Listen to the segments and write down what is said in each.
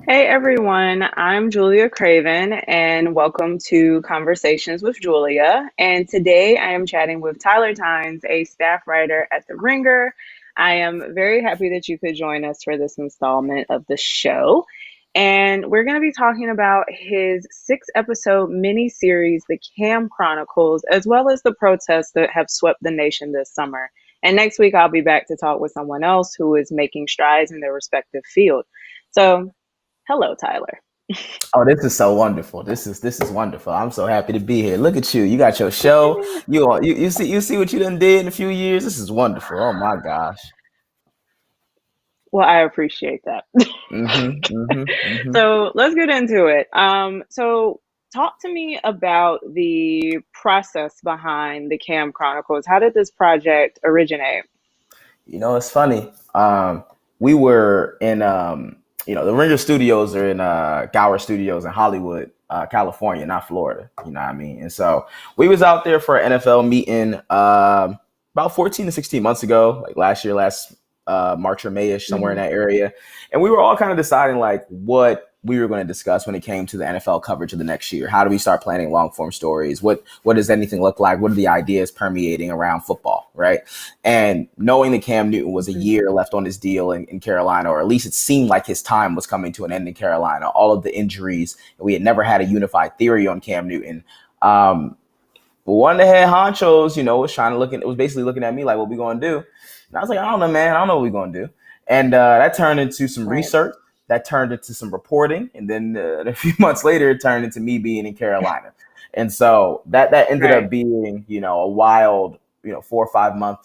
Hey everyone, I'm Julia Craven and welcome to Conversations with Julia. And today I am chatting with Tyler Tynes, a staff writer at The Ringer. I am very happy that you could join us for this installment of the show. And we're going to be talking about his 6 episode mini series, The Cam Chronicles, as well as the protests that have swept the nation this summer. And next week, I'll be back to talk with someone else who is making strides in their respective field. So, hello, Tyler. Oh, this is so wonderful. This is wonderful. I'm so happy to be here. Look at you. You got your show. You see what you done did in a few years. This is wonderful. Oh my gosh. Well, I appreciate that. Mhm. Mhm. Mhm. So let's get into it. So talk to me about the process behind the Cam Chronicles. How did this project originate? It's funny. We were in the Ringer Studios are in Gower Studios in Hollywood, California, not Florida. You know what I mean? And so we was out there for an NFL meeting about 14 to 16 months ago, like last March or Mayish, somewhere in Mhm. that area. And we were all kind of deciding like what we were going to discuss when it came to the NFL coverage of the next year. How do we start planning long form stories? What does anything look like? What are the ideas permeating around football, right? And knowing that Cam Newton was a Mhm. year left on his deal in Carolina, or at least it seemed like his time was coming to an end in Carolina, all of the injuries, we had never had a unified theory on Cam Newton. But one of the head honchos, was it was basically looking at me like, what we going to do? And I was like, I don't know, man. I don't know what we're going to do. And that turned into some Right. research. That turned into some reporting. And then a few months later, it turned into me being in Carolina. And so that ended Right. up being, a wild, 4 or 5 month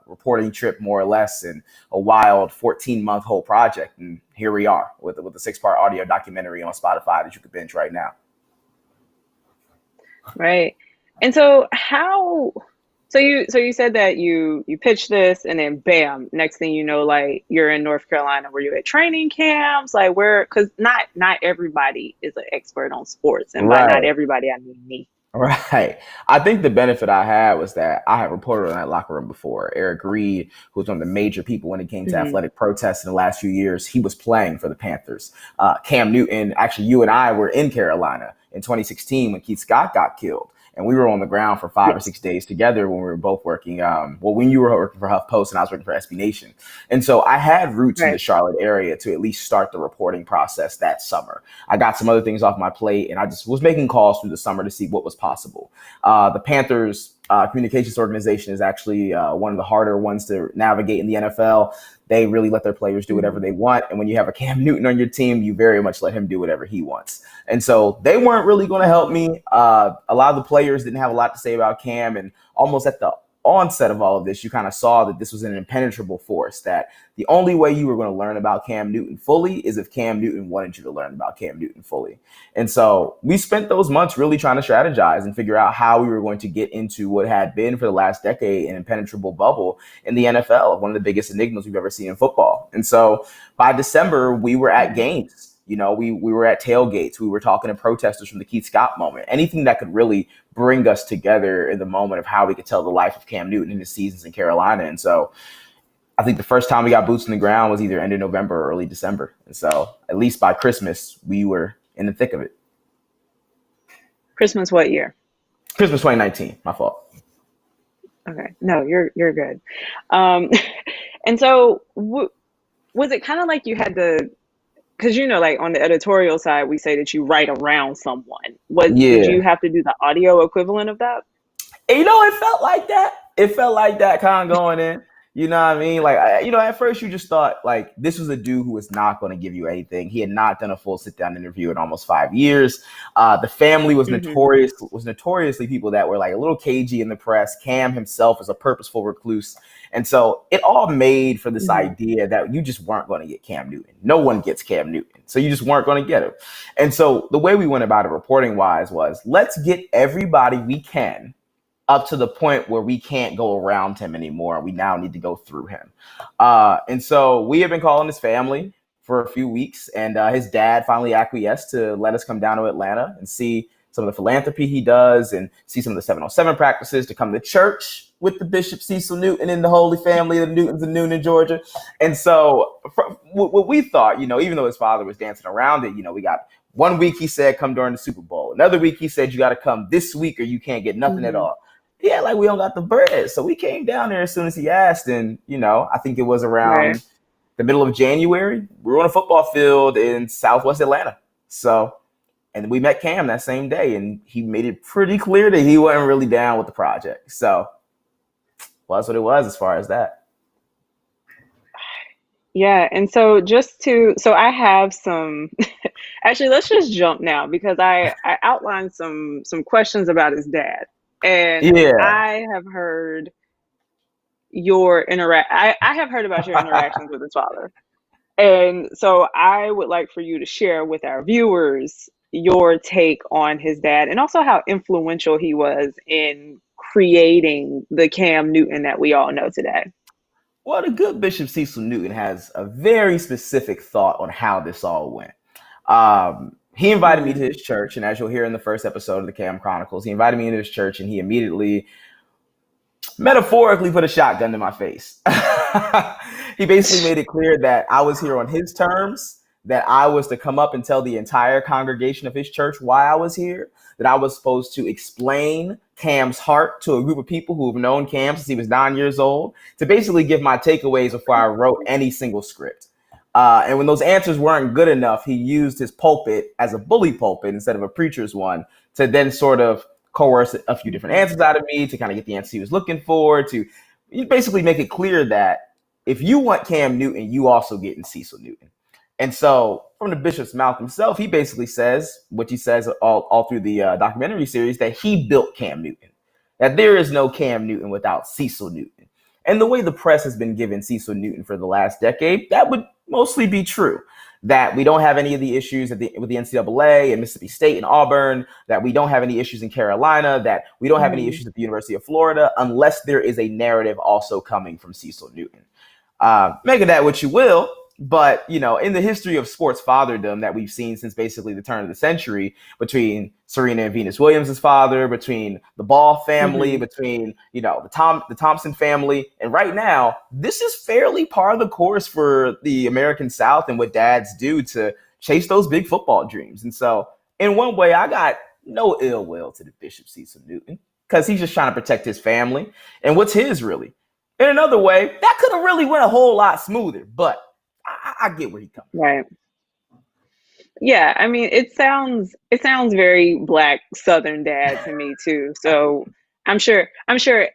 reporting trip, more or less, and a wild 14-month whole project. And here we are with a 6 part audio documentary on Spotify that you could binge right now. Right. And so you said that you pitched this and then bam, next thing you know, like you're in North Carolina. Were you at training camps? Like where, because not everybody is an expert on sports. And by not Right. everybody, I mean me. Right. I think the benefit I had was that I had reported on that locker room before. Eric Reed, who was one of the major people when it came to Hmm. athletic protests in the last few years, he was playing for the Panthers. Cam Newton, actually, you and I were in Carolina in 2016 when Keith Scott got killed. And we were on the ground for 5 or 6 days together when we were both working. When you were working for HuffPost and I was working for SB Nation. And so I had roots in the Right. Charlotte area to at least start the reporting process that summer. I got some other things off my plate, and I just was making calls through the summer to see what was possible. The Panthers communications organization is actually one of the harder ones to navigate in the NFL. They really let their players do whatever Hmm. they want. And when you have a Cam Newton on your team, you very much let him do whatever he wants. And so they weren't really going to help me. A lot of the players didn't have a lot to say about Cam. And almost at the onset of all of this, you kind of saw that this was an impenetrable force, that the only way you were going to learn about Cam Newton fully is if Cam Newton wanted you to learn about Cam Newton fully. And so we spent those months really trying to strategize and figure out how we were going to get into what had been for the last decade an impenetrable bubble in the NFL, one of the biggest enigmas we've ever seen in football. And so by December, we were at Right. games. We were at tailgates. We were talking to protesters from the Keith Scott moment. Anything that could really bring us together in the moment of how we could tell the life of Cam Newton in his seasons in Carolina. And so I think the first time we got boots in the ground was either end of November or early December. And so at least by Christmas, we were in the thick of it. Christmas what year? Christmas 2019, my fault. Okay. No, you're good. Um, and so was it kind of like you had to, because like on the editorial side, we say that you write around someone. Did you Yeah. have to do the audio equivalent of that? And it felt like that. It felt like that kind of going in. You know what I mean? Like, at first you just thought like this was a dude who was not going to give you anything. He had not done a full sit down interview in almost 5 years. The family Hmm. was notoriously people that were like a little cagey in the press. Cam himself is a purposeful recluse, and so it all made for this Hmm. idea that you just weren't going to get Cam Newton. No one gets Cam Newton, so you just weren't going to get him. And so the way we went about it reporting wise was let's get everybody we can up to the point where we can't go around him anymore. We now need to go through him. And so we have been calling his family for a few weeks, and his dad finally acquiesced to let us come down to Atlanta and see some of the philanthropy he does and see some of the 707 practices, to come to church with the Bishop Cecil Newton and the Holy Family of the Newtons in Newnan, Georgia. And so what we thought, even though his father was dancing around it, we got 1 week he said come during the Super Bowl. Another week he said you got to come this week or you can't get nothing at Mm-hmm. all. Yeah, like we don't got the bread. So we came down there as soon as he asked. And, I think it was Right. around the middle of January. We were on a football field in Southwest Atlanta. So, and we met Cam that same day, and he made it pretty clear that he wasn't really down with the project. So, well, that's what it was as far as that. Yeah, and so I have some actually let's just jump now because I outlined some questions about his dad. And Yeah. I have heard I have heard about your interactions with his father. And so I would like for you to share with our viewers your take on his dad and also how influential he was in creating the Cam Newton that we all know today. Well, the good Bishop Cecil Newton has a very specific thought on how this all went. He invited me to Mm, his church, and as you'll hear in the first episode of the Cam Chronicles, he invited me into his church, and he immediately metaphorically put a shotgun to my face. He basically made it clear that I was here on his terms, that I was to come up and tell the entire congregation of his church why I was here, that I was supposed to explain Cam's heart to a group of people who have known Cam since he was 9 years old, to basically give my takeaways before I wrote any single script. And when those answers weren't good enough, he used his pulpit as a bully pulpit instead of a preacher's one to then sort of coerce a few different mhm. answers out of me to kind of get the answer he was looking for, to basically make it clear that if you want Cam Newton, you also get in Cecil Newton. And so from the bishop's mouth himself, he basically says, what he says all through the documentary series, that he built Cam Newton, that there is no Cam Newton without Cecil Newton. And the way the press has been given Cecil Newton for the last decade, that would mostly be true. That we don't have any of the issues with the NCAA and Mississippi State and Auburn, that we don't have any issues in Carolina, that we don't have any Mm, issues at the University of Florida, unless there is a narrative also coming from Cecil Newton. Make of that what you will, but in the history of sports fatherdom that we've seen since basically the turn of the century, between Serena and Venus Williams' father, between the Ball family, mhm. between the Thompson family, and right now, this is fairly par of the course for the American South and what dads do to chase those big football dreams. And so, in one way, I got no ill will to the Bishop Cecil Newton because he's just trying to protect his family and what's his really. In another way, that could have really went a whole lot smoother, but I get where he comes from. Right. Yeah, I mean, it sounds very black Southern dad to me too. So I'm sure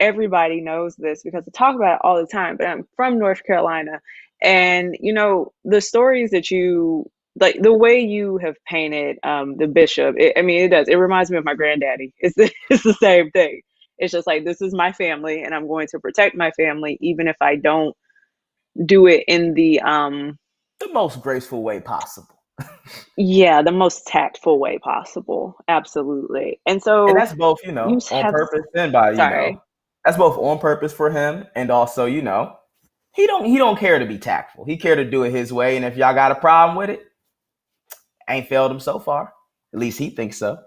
everybody knows this because I talk about it all the time. But I'm from North Carolina, and the stories that you like, the way you have painted the bishop. I mean, it does. It reminds me of my granddaddy. It's the same thing. It's just like this is my family, and I'm going to protect my family, even if I don't do it in the The most graceful way possible. yeah, the most tactful way possible. Absolutely. And And so that's both, you on have, purpose and by, sorry, that's both on purpose for him and also, he don't care to be tactful. He care to do it his way. And if y'all got a problem with it, ain't failed him so far. At least he thinks so.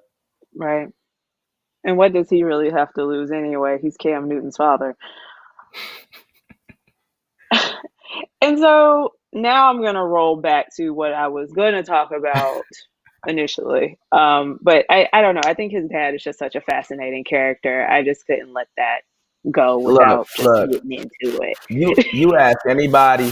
right. And what does he really have to lose anyway? He's Cam Newton's father. And so now I'm going to roll back to what I was going to talk about initially. But I don't know. I think his dad is just such a fascinating character. I just couldn't let that go Look, without just look. getting into it. You ask anybody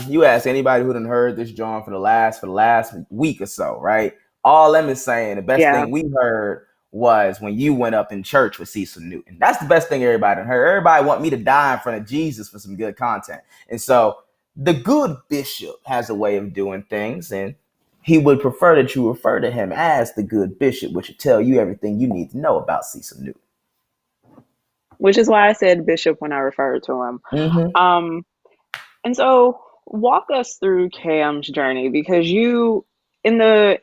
who done heard this John for the last week or so, right? All them is saying the best Yeah, thing we heard was when you went up in church with Cecil Newton. That's the best thing everybody done heard. Everybody want me to die in front of Jesus for some good content. And so the good bishop has a way of doing things, and he would prefer that you refer to him as the good bishop, which will tell you everything you need to know about Cecil Newton. which is why I said bishop when I referred to him. Mm-hmm. Um, And so walk us through Cam's journey because you in the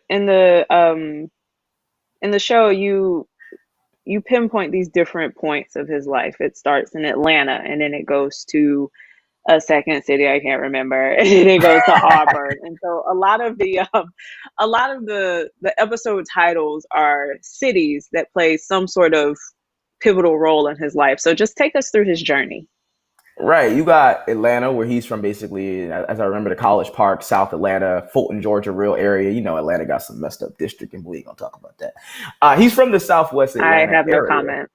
show you pinpoint these different points of his life. It starts in Atlanta and then it goes to a second city I can't remember and then it goes to Auburn. And so a lot of the episode titles are cities that play some sort of pivotal role in his life. So just take us through his journey. Right. You got Atlanta, where he's from, basically, as I remember, the College Park, South Atlanta, Fulton, Georgia, real area. You know, Atlanta got some messed up district, and we ain't gonna talk about that. He's from the Southwest I Atlanta have no area. comment.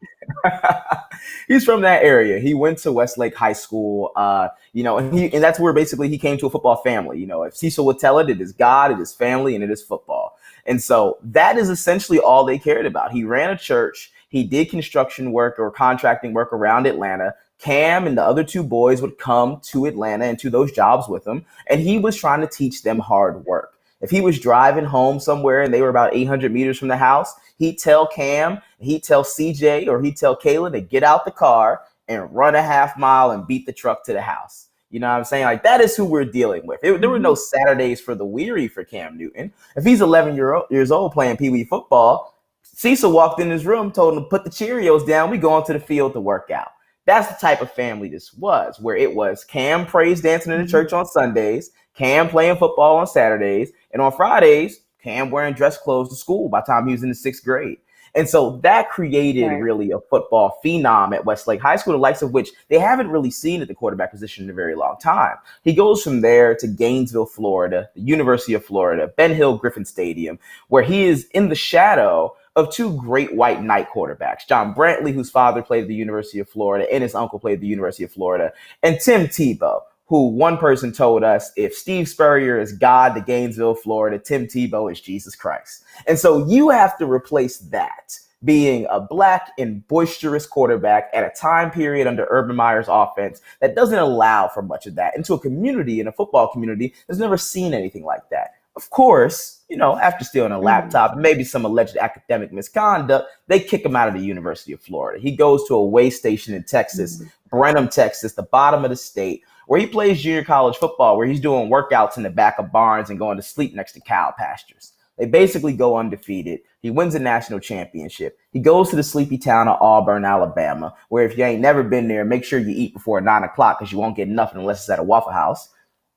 He's from that area. He went to Westlake High School, and that's where basically he came to a football family. You know, if Cecil would tell it, it is God, it is family, and it is football. And so that is essentially all they cared about. He ran a church. He did construction work or contracting work around Atlanta. Cam and the other two boys would come to Atlanta and to those jobs with him, and he was trying to teach them hard work. If he was driving home somewhere and they were about 800 meters from the house, he'd tell Cam, he'd tell CJ, or he'd tell Kayla to get out the car and run a half mile and beat the truck to the house. You know what I'm saying? Like, that is who we're dealing with. There were no Mhm. Saturdays for the weary for Cam Newton. If he's 11 years old playing Pee Wee football, Cecil walked in his room, told him to put the Cheerios down. We go onto the field to work out. That's the type of family this was, where it was Cam praise dancing in the Mhm. church on Sundays, Cam playing football on Saturdays, and on Fridays, Cam wearing dress clothes to school by the time he was in the sixth grade. And so that created Right. really a football phenom at Westlake High School, the likes of which they haven't really seen at the quarterback position in a very long time. He goes from there to Gainesville, Florida, the University of Florida, Ben Hill Griffin Stadium, where he is in the shadow of two great white knight quarterbacks, John Brantley, whose father played at the University of Florida and his uncle played at the University of Florida, and Tim Tebow, who one person told us, if Steve Spurrier is God to Gainesville, Florida, Tim Tebow is Jesus Christ. And so you have to replace that, being a black and boisterous quarterback at a time period under Urban Meyer's offense that doesn't allow for much of that, into a community, in a football community that's never seen anything like that. Of course, after stealing a Mhm. laptop and maybe some alleged academic misconduct, they kick him out of the University of Florida. He goes to a way station in Texas, Mhm. Brenham, Texas, the bottom of the state, where he plays junior college football, where he's doing workouts in the back of barns and going to sleep next to cow pastures. They basically go undefeated. He wins a national championship. He goes to the sleepy town of Auburn, Alabama, where if you ain't never been there, make sure you eat before 9 o'clock because you won't get nothing unless it's at a Waffle House.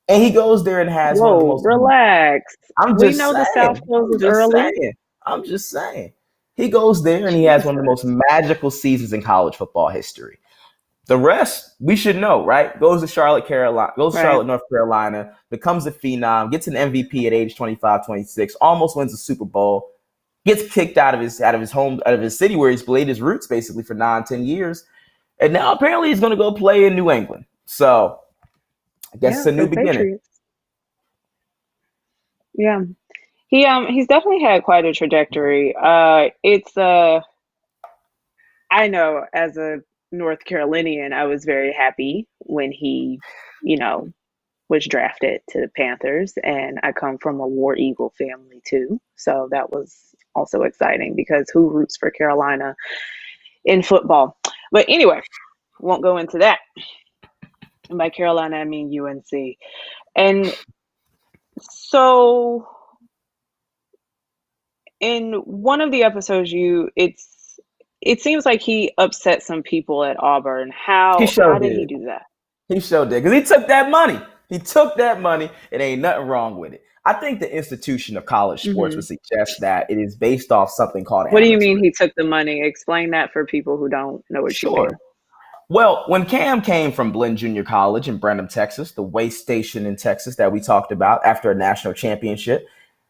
And he goes there and has one of the Whoa, most. relax. I'm We just know the South saying. I'm closes just early. saying. I'm just saying. He goes there and he has one of the Jesus. most magical seasons in college football history. The rest we should know, right? Goes to Right. Charlotte, North Carolina, becomes a phenom, gets an MVP at age 25, 26, almost wins a Super Bowl, gets kicked out of his city where he's laid his roots basically for 9, 10 years. And now apparently he's gonna go play in New England. So I guess Yeah, it's a for new the beginning. Patriots. Yeah. He's definitely had quite a trajectory. It's I know as a North Carolinian, I was very happy when he, you know, was drafted to the Panthers, and I come from a War Eagle family too. So that was also exciting because who roots for Carolina in football? But anyway, won't go into that. And by Carolina, I mean UNC. And so in one of the episodes, it seems like he upset some people at Auburn. He How sure did he did. do that? He sure did. Because he took that money. He took that money. It ain't nothing wrong with it. I think the institution of college sports Hmm. would suggest that it is based off something called What do you mean amateurism. he took the money? Explain that for people who don't know what you mean. Sure. Well, when Cam came from Blinn Junior College in Brenham, Texas, the way station in Texas that we talked about after a national championship,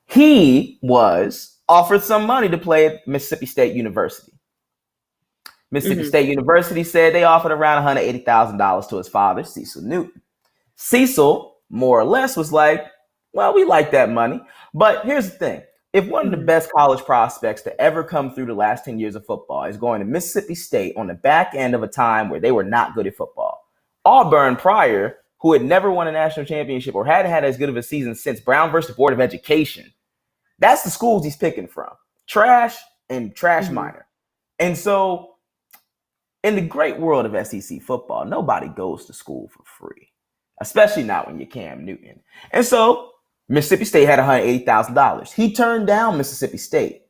he was offered some money to play at Mississippi State University. Mississippi Hmm. State University said they offered around $180,000 to his father, Cecil Newton. Cecil, more or less, was like, well, we like that money. But here's the thing. If one of the Hmm. best college prospects to ever come through the last 10 years of football is going to Mississippi State on the back end of a time where they were not good at football, Auburn prior, who had never won a national championship or hadn't had as good of a season since Brown versus the Board of Education, that's the schools he's picking from. Trash and trash Hmm. minor. And so in the great world of SEC football, nobody goes to school for free, especially not when you're Cam Newton. And so Mississippi State had $180,000. He turned down Mississippi State.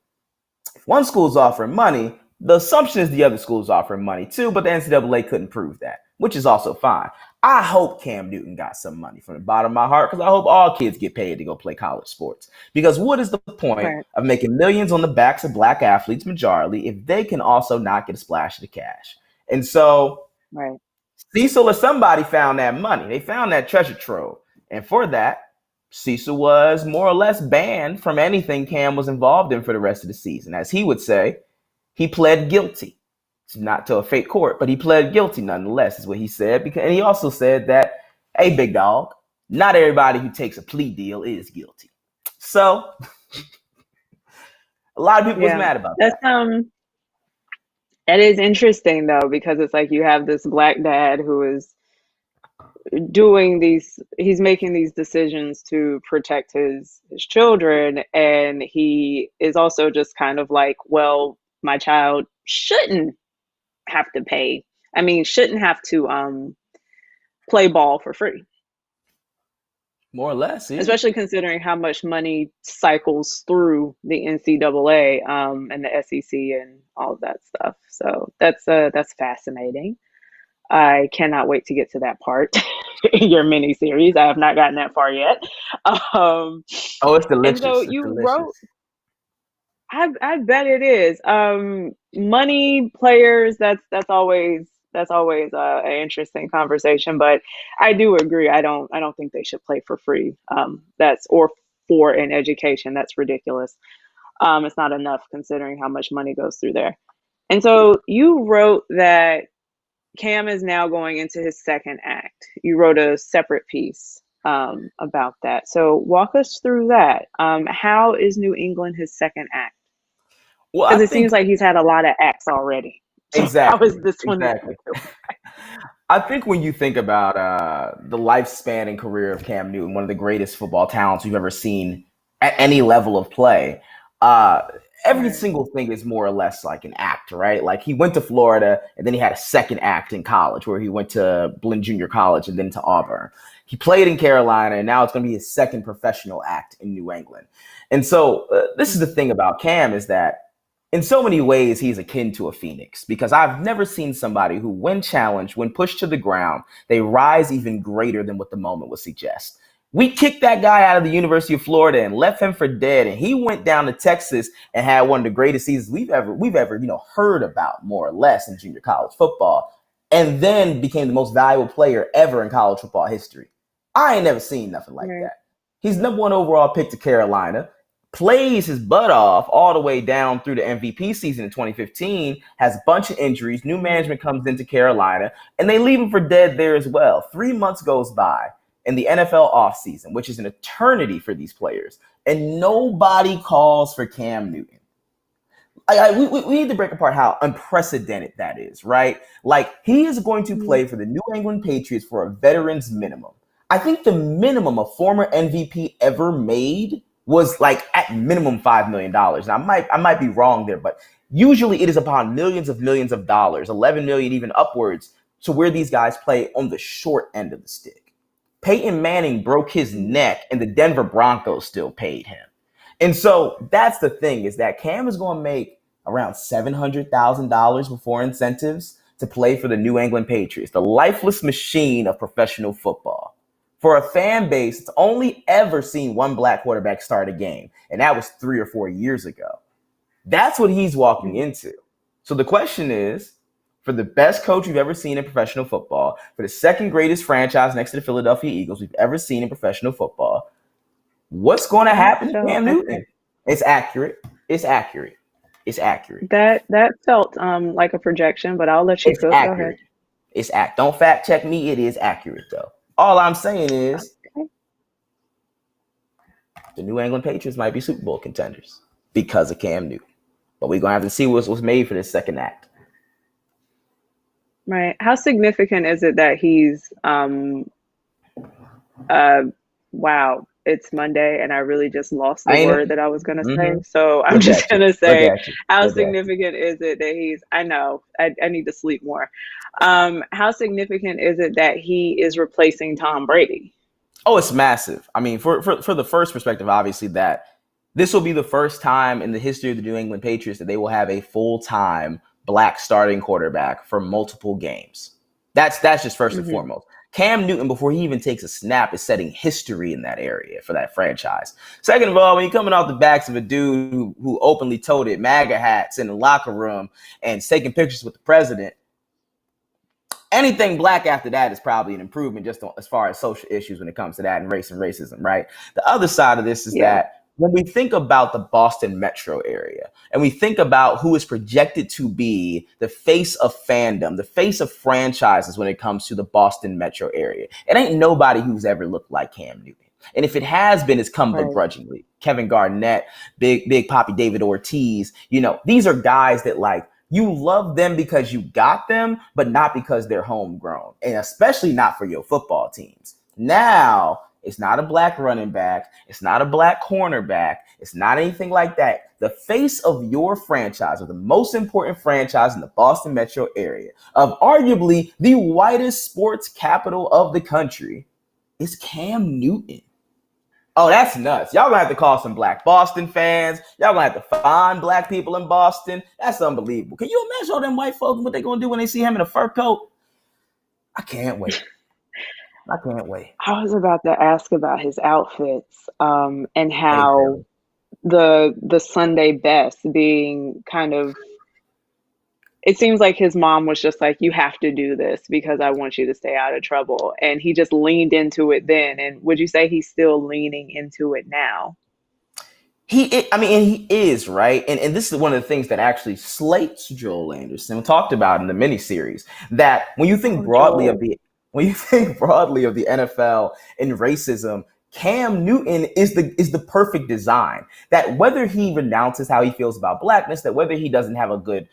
If one school's offering money, the assumption is the other school's offering money too, but the NCAA couldn't prove that, which is also fine. I hope Cam Newton got some money from the bottom of my heart because I hope all kids get paid to go play college sports. Because what is the point Right. of making millions on the backs of black athletes, majority, if they can also not get a splash of the cash? And so Right. Cecil or somebody found that money. They found that treasure trove. And for that, Cecil was more or less banned from anything Cam was involved in for the rest of the season. As he would say, he pled guilty. Not to a fake court, but he pled guilty nonetheless, is what he said. And he also said that, hey, big dog, not everybody who takes a plea deal is guilty. So a lot of people was Yeah, mad about that's that. that is interesting though, because it's like you have this black dad who is he's making these decisions to protect his children, and he is also just kind of like, well, my child shouldn't have to pay. I mean, shouldn't have to play ball for free, More or less, yeah. especially considering how much money cycles through the NCAA and the SEC and all of that stuff. So that's fascinating. I cannot wait to get to that part in your mini series. I have not gotten that far yet. Um, Oh, it's and so delicious. It's you wrote, delicious. I bet it is. Money, players, that's always an interesting conversation. But I do agree. I don't think they should play for free. That's or for an education. That's ridiculous. It's not enough considering how much money goes through there. And so you wrote that Cam is now going into his second act. You wrote a separate piece about that. So walk us through that. How is New England his second act? Well, Because I it seems think like he's had a lot of acts already. So how exactly, is this one the exactly. second? I think when you think about the lifespan and career of Cam Newton, one of the greatest football talents we've ever seen at any level of play, uh, every Right. single thing is more or less like an act, right? Like he went to Florida and then he had a second act in college where he went to Blinn Junior College and then to Auburn. He played in Carolina and now it's going to be his second professional act in New England. And so this is the thing about Cam is that in so many ways, he's akin to a phoenix because I've never seen somebody who, when challenged, when pushed to the ground, they rise even greater than what the moment would suggest. We kicked that guy out of the University of Florida and left him for dead, and he went down to Texas and had one of the greatest seasons we've ever heard about, more or less, in junior college football, and then became the most valuable player ever in college football history. I ain't never seen nothing like Right. that. He's number one overall pick to Carolina, plays his butt off all the way down through the MVP season in 2015, has a bunch of injuries, new management comes into Carolina, and they leave him for dead there as well. 3 months goes by in the NFL offseason, which is an eternity for these players, and nobody calls for Cam Newton. We need to break apart how unprecedented that is, right? Like, he is going to Mhm. play for the New England Patriots for a veteran's minimum. I think the minimum a former MVP ever made was like at minimum $5 million. Now, I might be wrong there, but usually it is upon millions of dollars, 11 million even upwards, to where these guys play on the short end of the stick. Peyton Manning broke his neck, and the Denver Broncos still paid him. And so that's the thing is that Cam is going to make around $700,000 before incentives to play for the New England Patriots, the lifeless machine of professional football. For a fan base, it's only ever seen one black quarterback start a game, and that was 3 or 4 years ago. That's what he's walking into. So the question is, for the best coach you've ever seen in professional football, for the second greatest franchise next to the Philadelphia Eagles we've ever seen in professional football, what's going to That happen to felt Cam okay. Newton? It's accurate. It's accurate. It's accurate. That felt like a projection, but I'll let you It's cook. Go ahead. accurate. Don't fact check me. It is accurate though. All I'm saying is Okay. the New England Patriots might be Super Bowl contenders because of Cam Newton. But we're gonna have to see what's made for this second act. Right. How significant is it that he's uh wow, it's Monday and I really just lost the Ain't it? word that I was gonna say. Mm-hmm. So I'm Look just at you. gonna Look say, at you. how Look at you. significant is it that I know, I need to sleep more. How significant is it that he is replacing Tom Brady? Oh, it's massive. I mean, for the first perspective, obviously that this will be the first time in the history of the New England Patriots that they will have a full-time black starting quarterback for multiple games. That's just first and Hmm. foremost. Cam Newton, before he even takes a snap, is setting history in that area for that franchise. Second of all, when you're coming off the backs of a dude who openly toted MAGA hats in the locker room and taking pictures with the president, Anything black after that is probably an improvement just as far as social issues when it comes to that and race and racism, right? The other side of this is Yeah, that when we think about the Boston metro area and we think about who is projected to be the face of fandom, the face of franchises when it comes to the Boston metro area, it ain't nobody who's ever looked like Cam Newton. And if it has been, it's come right. begrudgingly. Kevin Garnett, Big Poppy David Ortiz, these are guys that like you love them because you got them, but not because they're homegrown, and especially not for your football teams. Now, it's not a black running back. It's not a black cornerback. It's not anything like that. The face of your franchise, or the most important franchise in the Boston metro area, of arguably the whitest sports capital of the country, is Cam Newton. Oh, that's nuts. Y'all gonna have to call some black Boston fans. Y'all gonna have to find black people in Boston. That's unbelievable. Can you imagine all them white folks, what they gonna do when they see him in a fur coat? I can't wait. I can't wait. I was about to ask about his outfits, and Hey, how Taylor. the Sunday best being kind of, it seems like his mom was just like, you have to do this because I want you to stay out of trouble. And he just leaned into it then. And would you say he's still leaning into it now? And he is, right? And this is one of the things that actually slates Joel Anderson talked about in the miniseries. That Oh, Joel. when you think broadly of the NFL and racism, Cam Newton is the perfect design. That whether he renounces how he feels about blackness, that whether he doesn't have a good,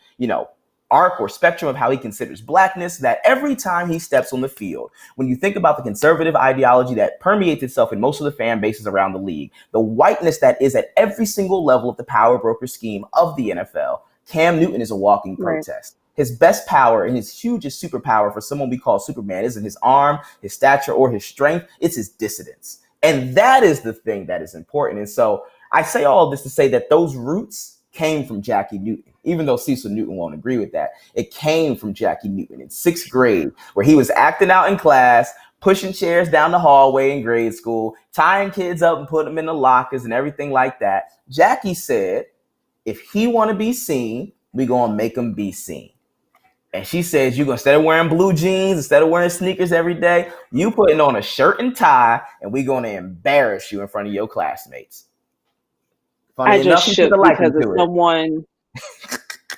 arc or spectrum of how he considers blackness, that every time he steps on the field, when you think about the conservative ideology that permeates itself in most of the fan bases around the league, the whiteness that is at every single level of the power broker scheme of the NFL, Cam Newton is a walking Right. protest. His best power and his hugest superpower for someone we call Superman isn't his arm, his stature, or his strength. It's his dissidence. And that is the thing that is important. And so I say all of this to say that those roots came from Jackie Newton, even though Cecil Newton won't agree with that. It came from Jackie Newton in sixth grade, where he was acting out in class, pushing chairs down the hallway in grade school, tying kids up and putting them in the lockers and everything like that. Jackie said, if he want to be seen, we going to make him be seen. And she says, you instead of wearing blue jeans, instead of wearing sneakers every day, you putting on a shirt and tie, and we going to embarrass you in front of your classmates. I Funny just enough, he took shook a liking because of to it. someone,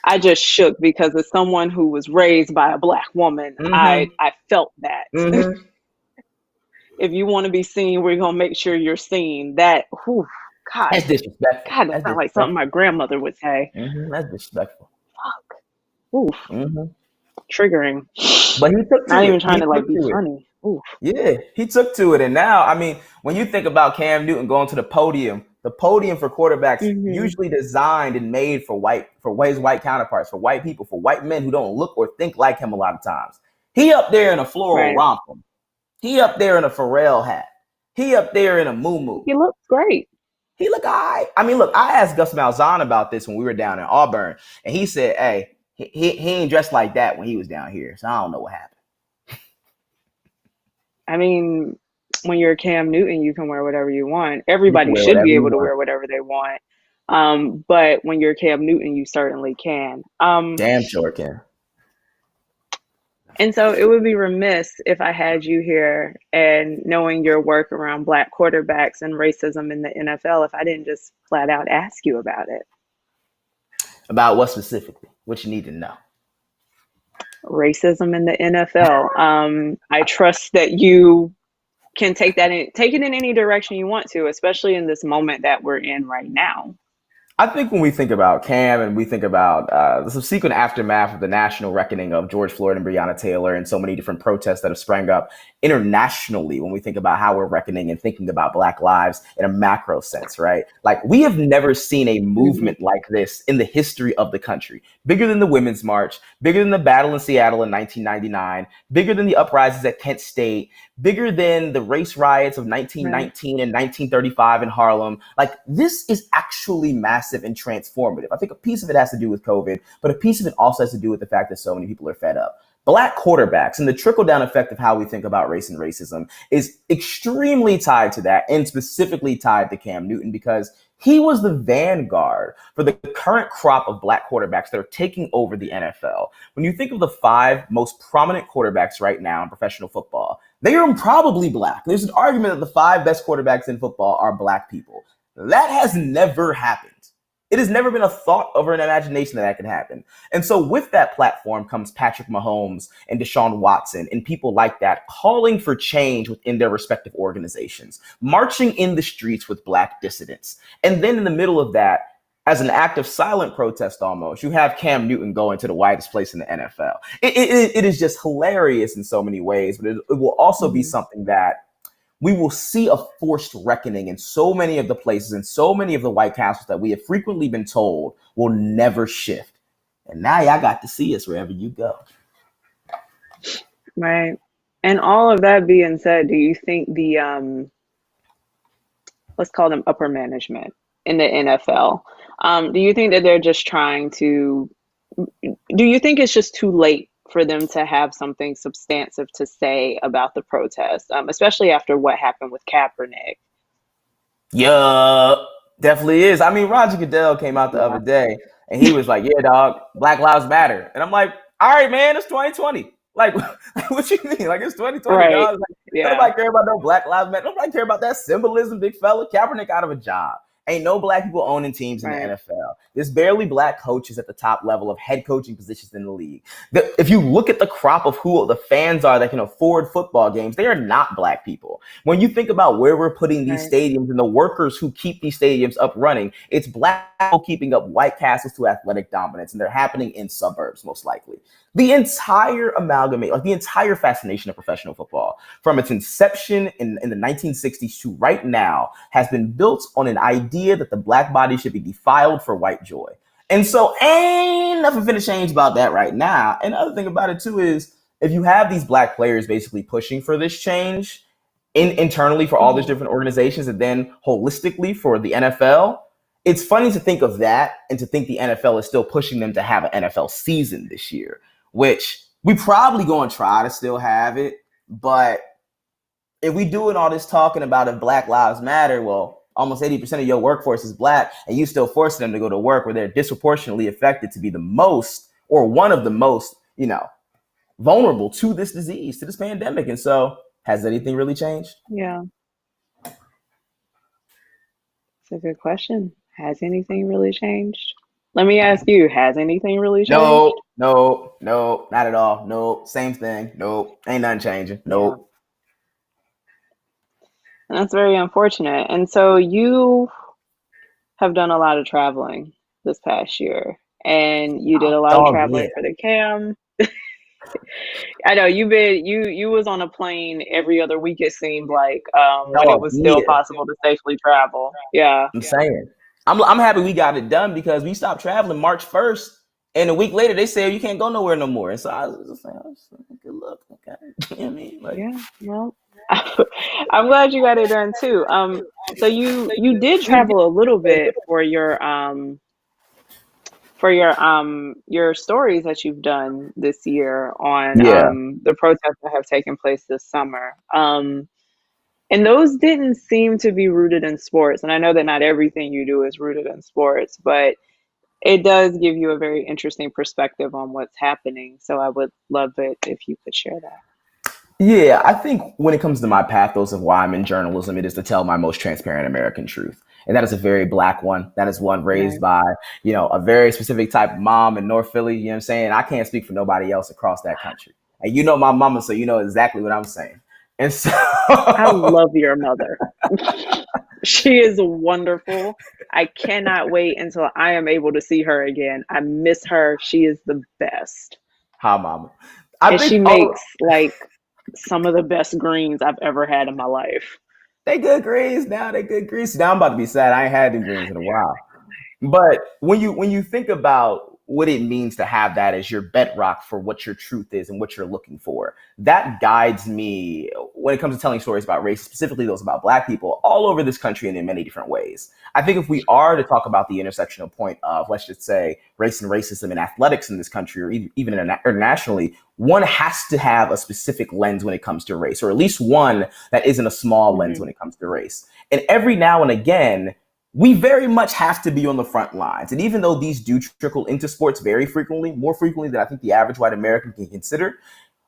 I just shook because of someone who was raised by a black woman. Mm-hmm. I felt that. Mm-hmm. If you want to be seen, we're gonna make sure you're seen. That, whew, God, That's disrespectful. God, that That's sounds like something my disrespectful. grandmother would say. Mm-hmm. That's disrespectful. Fuck. Oof, Mm-hmm. triggering. But he took Not to even it. trying He to like took be to it. funny. Oof. Yeah, he took to it. And now, when you think about Cam Newton going to the podium for quarterbacks Hmm. usually designed and made for his white counterparts, for white people, for white men who don't look or think like him a lot of times. He up there in a floral Right. romper. He up there in a Pharrell hat. He up there in a muumuu. He looks great. He look all right. Look, I asked Gus Malzahn about this when we were down in Auburn, and he said, hey, he ain't dressed like that when he was down here, so I don't know what happened. I mean, when you're Cam Newton, you can wear whatever you want. You can Everybody wear should whatever be you able to want. wear whatever they want. But when you're Cam Newton, you certainly can. Damn sure can. And so it would be remiss if I had you here and knowing your work around black quarterbacks and racism in the NFL if I didn't just flat out ask you about it. About what specifically? What you need to know. Racism in the NFL. I trust that you can take take it in any direction you want to, especially in this moment that we're in right now. I think when we think about Cam and we think about the subsequent aftermath of the national reckoning of George Floyd and Breonna Taylor and so many different protests that have sprang up internationally, when we think about how we're reckoning and thinking about Black lives in a macro sense, right? Like, we have never seen a Mhm. movement like this in the history of the country. Bigger than the Women's March, bigger than the battle in Seattle in 1999, bigger than the uprisings at Kent State, bigger than the race riots of Right. 1919 and 1935 in Harlem. Like, this is actually massive and transformative. I think a piece of it has to do with COVID, but a piece of it also has to do with the fact that so many people are fed up. Black quarterbacks and the trickle down effect of how we think about race and racism is extremely tied to that, and specifically tied to Cam Newton, because He was the vanguard for the current crop of black quarterbacks that are taking over the NFL. When you think of the 5 most prominent quarterbacks right now in professional football, they are probably black. There's an argument that the 5 best quarterbacks in football are black people. That has never happened. It has never been a thought or an imagination that can happen. And so with that platform comes Patrick Mahomes and Deshaun Watson and people like that calling for change within their respective organizations, marching in the streets with black dissidents. And then in the middle of that, as an act of silent protest almost, you have Cam Newton going to the whitest place in the NFL. It is just hilarious in so many ways, but it will also be something that we will see a forced reckoning in so many of the places and so many of the White Castles that we have frequently been told will never shift. And now y'all got to see us wherever you go. Right. And all of that being said, do you think the, let's call them upper management in the NFL, do you think that they're just trying to, do you think it's just too late for them to have something substantive to say about the protest, especially after what happened with Kaepernick? Yeah, definitely is. I mean, Roger Goodell came out the other day and he was like, yeah, dog, Black Lives Matter. And I'm like, all right, man, it's 2020. Like, what you mean? Like, it's 2020, Right. dog. Like, nobody care about no Black Lives Matter. Nobody care about that symbolism, big fella. Kaepernick out of a job. Ain't no black people owning teams in the NFL. There's barely black coaches at the top level of head coaching positions in the league. If you look at the crop of who the fans are that can afford football games, they are not black people. When you think about where we're putting these stadiums and the workers who keep these stadiums up running, it's black people keeping up White Castles to athletic dominance, and they're happening in suburbs most likely. The entire amalgamate, like the entire fascination of professional football, from its inception in the 1960s to right now, has been built on an idea that the black body should be defiled for white joy. And so ain't nothing finna change about that right now. And the other thing about it too is if you have these black players basically pushing for this change internally for all these different organizations and then holistically for the NFL, it's funny to think of that and to think the NFL is still pushing them to have an NFL season this year, which we probably going to try to still have it. But if we doing all this talking about if Black Lives Matter, well, almost 80% of your workforce is black and you still forcing them to go to work where they're disproportionately affected to be the most or one of the most, vulnerable to this disease, to this pandemic. And so has anything really changed? Yeah. It's a good question. Has anything really changed? Let me ask you, has anything really changed? No, not at all. No, same thing. No, ain't nothing changing. Nope. And that's very unfortunate. And so you have done a lot of traveling this past year, and you did a lot of traveling for the Cam. I know you was on a plane every other week, it seemed like, when it was still possible to safely travel. Yeah. I'm saying. I'm happy we got it done because we stopped traveling March 1st. And a week later, they said you can't go nowhere no more. And so I was just saying, good luck. Okay. You know what I mean? Like, yeah, well, I'm glad you got it done too. So you did travel a little bit for your stories that you've done this year on the protests that have taken place this summer. And those didn't seem to be rooted in sports. And I know that not everything you do is rooted in sports, but it does give you a very interesting perspective on what's happening. So I would love it if you could share that. Yeah, I think when it comes to my pathos of why I'm in journalism, it is to tell my most transparent American truth. And that is a very black one. That is one raised by, a very specific type of mom in North Philly. You know what I'm saying? I can't speak for nobody else across that country. And you know my mama, so you know exactly what I'm saying. And so I love your mother. She is wonderful. I cannot wait until I am able to see her again. I miss her. She is the best. Hi, mama. And she makes like some of the best greens I've ever had in my life. They good greens now. Now I'm about to be sad. I ain't had them greens in a while. But when you think about what it means to have that as your bedrock for what your truth is and what you're looking for, that guides me when it comes to telling stories about race, specifically those about black people all over this country and in many different ways. I think if we are to talk about the intersectional point of, let's just say, race and racism in athletics in this country or even internationally, one has to have a specific lens when it comes to race, or at least one that isn't a small lens when it comes to race. And every now and again, we very much have to be on the front lines. And even though these do trickle into sports very frequently, more frequently than I think the average white American can consider,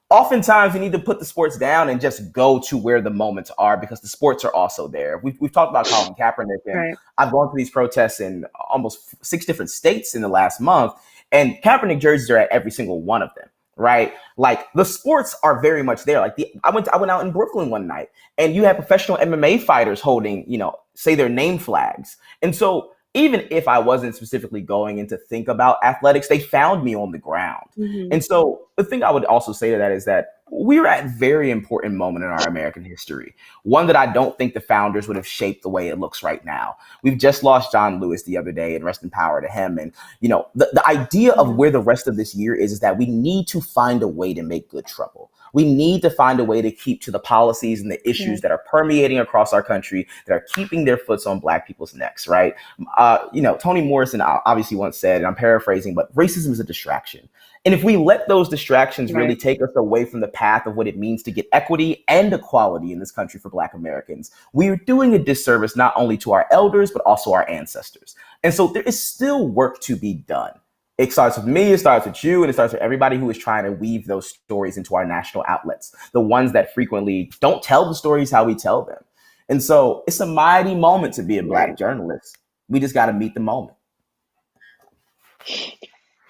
oftentimes you need to put the sports down and just go to where the moments are, because the sports are also there. We've talked about Colin Kaepernick, and Right. I've gone to these protests in almost 6 different states in the last month, and Kaepernick jerseys are at every single one of them. Right, like the sports are very much there. Like I went out in Brooklyn one night, and you had professional MMA fighters holding, say their name flags. And so even if I wasn't specifically going in to think about athletics, they found me on the ground. Hmm. And so the thing I would also say to that is that we're at a very important moment in our American history, one that I don't think the founders would have shaped the way it looks right now. We've just lost John Lewis the other day, and rest in power to him. And, the idea of Yeah. where the rest of this year is that we need to find a way to make good trouble. We need to find a way to keep to the policies and the Yeah. issues that are permeating across our country, that are keeping their foots on Black people's necks, right? Toni Morrison obviously once said, and I'm paraphrasing, but racism is a distraction. And if we let those distractions really Right. take us away from the path of what it means to get equity and equality in this country for Black Americans, we are doing a disservice not only to our elders, but also our ancestors. And so there is still work to be done. It starts with me, it starts with you, and it starts with everybody who is trying to weave those stories into our national outlets, the ones that frequently don't tell the stories how we tell them. And so it's a mighty moment to be a Black Right. journalist. We just got to meet the moment.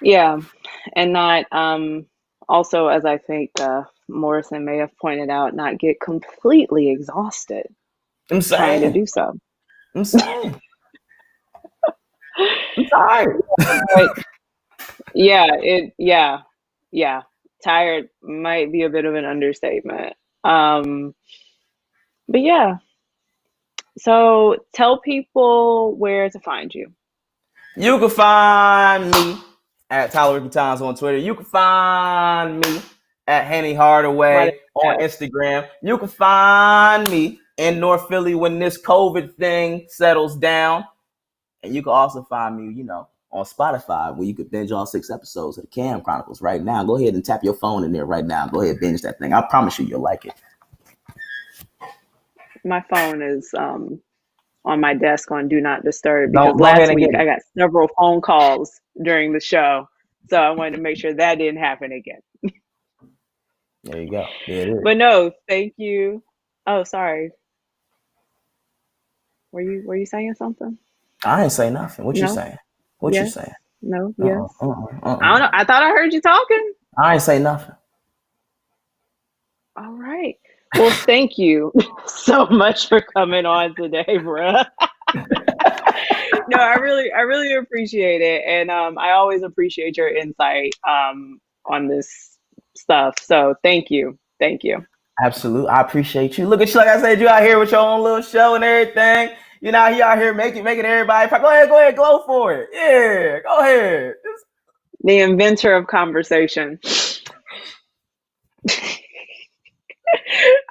Yeah. And not also, as I think Morrison may have pointed out, not get completely exhausted I'm trying to saying, do so. I'm saying, I'm tired. But yeah. Tired might be a bit of an understatement. Um, but yeah. So tell people where to find you. You can find me at Tyler Ricky Times on Twitter. You can find me at Henny Right. Hardaway on Instagram. You can find me in North Philly when this COVID thing settles down. And you can also find me, on Spotify, where you could binge all 6 episodes of the Cam Chronicles right now. Go ahead and tap your phone in there right now. Go ahead and binge that thing. I promise you'll like it. My phone is on my desk on Do Not Disturb because Don't go ahead last and get week I it. got several phone calls during the show. So I wanted to make sure that didn't happen again. There you go. There it is. But no, thank you. Oh, sorry. Were you saying something? I ain't say nothing. What you No? saying? What you Yes? saying? No? Uh-uh, Yes? uh-uh, I don't uh-uh. know. I thought I heard you talking. I ain't say nothing. All right. Well, thank you so much for coming on today, bruh. No, I really appreciate it. And I always appreciate your insight on this stuff. So thank you. Thank you. Absolutely. I appreciate you. Look at you. Like I said, you out here with your own little show and everything. You know, you out here making everybody. Go ahead, go for it. Yeah, go ahead. The inventor of conversation.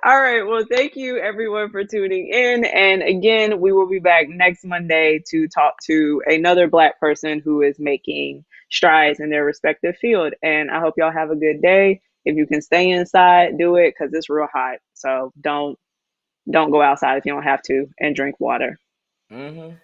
All right. Well, thank you everyone for tuning in. And again, we will be back next Monday to talk to another Black person who is making strides in their respective field. And I hope y'all have a good day. If you can stay inside, do it because it's real hot. So don't go outside if you don't have to, and drink water. Mm-hmm.